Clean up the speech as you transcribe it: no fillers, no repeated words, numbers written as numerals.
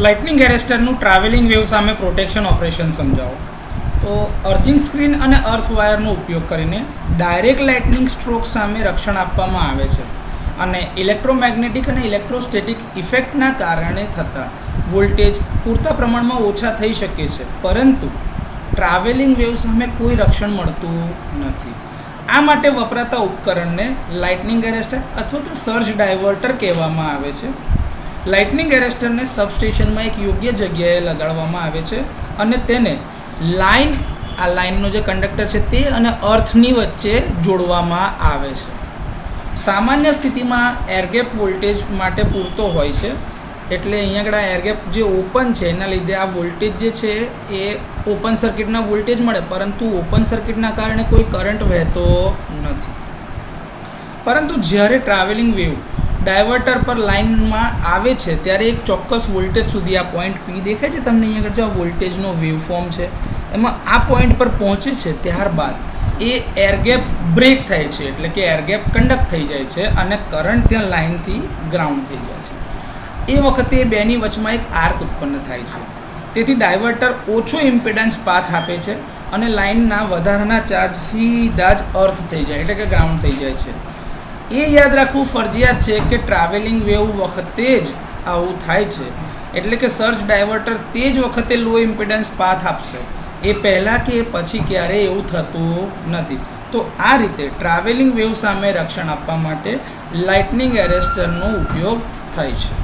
Lightning એરેસ્ટરનું travelling wave સામે protection operation સમજાવો. તો અર્થિંગ સ્ક્રીન અને અર્થ વાયરનો ઉપયોગ કરીને ડાયરેક્ટ લાઇટનિંગ સ્ટ્રોક સામે રક્ષણ આપવામાં આવે છે અને ઇલેક્ટ્રોમેગ્નેટિક અને ઇલેક્ટ્રોસ્ટેટિક ઇફેક્ટના કારણે થતા વોલ્ટેજ પૂરતા પ્રમાણમાં ઓછા થઈ શકે છે, પરંતુ ટ્રાવેલિંગ વેવ સામે કોઈ રક્ષણ મળતું નથી. આ માટે વપરાતા ઉપકરણને લાઇટનિંગ એરેસ્ટર અથવા તો સર્જ ડાયવર્ટર કહેવામાં આવે છે. લાઇટનિંગ એરેસ્ટરને સબસ્ટેશનમાં એક યોગ્ય જગ્યાએ લગાડવામાં આવે છે અને તેને લાઇનનો જે કંડક્ટર છે તે અને અર્થની વચ્ચે જોડવામાં આવે છે. સામાન્ય સ્થિતિમાં એરગેપ વોલ્ટેજ માટે પૂરતો હોય છે, એટલે અહીંયા આગળ એરગેપ જે ઓપન છે એના લીધે આ વોલ્ટેજ જે છે એ ઓપન સર્કિટના વોલ્ટેજ મળે, પરંતુ ઓપન સર્કિટના કારણે કોઈ કરંટ વહેતો નથી. પરંતુ જ્યારે ટ્રાવેલિંગ વેવ ડાયવર્ટર પર લાઇનમાં આવે છે ત્યારે એક ચોક્કસ વોલ્ટેજ સુધી, આ પોઈન્ટ પી દેખાય છે તમને અહીંયા આગળ, જો આ વોલ્ટેજનો વેવફોર્મ છે એમાં આ પોઈન્ટ પર પહોંચે છે, ત્યારબાદ એ એરગેપ બ્રેક થાય છે, એટલે કે એરગેપ કંડક્ટ થઈ જાય છે અને કરંટ ત્યાં લાઇનથી ગ્રાઉન્ડ થઈ જાય છે. એ વખતે એ બેની વચમાં એક આર્ક ઉત્પન્ન થાય છે. તેથી ડાયવર્ટર ઓછો ઇમ્પિડન્સ પાથ આપે છે અને લાઇનના વધારાના ચાર્જ સીધા જ અર્થ થઈ જાય, એટલે કે ગ્રાઉન્ડ થઈ જાય છે. એ યાદ રાખવું ફરજિયાત છે કે ટ્રાવેલિંગ વેવ વખતે જ આવું થાય છે, એટલે કે સર્જ ડાયવર્ટર તે જ વખતે લો ઇમ્પિડન્સ પાથ આપશે, એ પહેલાં કે પછી ક્યારેય એવું થતું નથી. તો આ રીતે ટ્રાવેલિંગ વેવ સામે રક્ષણ આપવા માટે લાઇટનિંગ એરેસ્ટરનો ઉપયોગ થાય છે.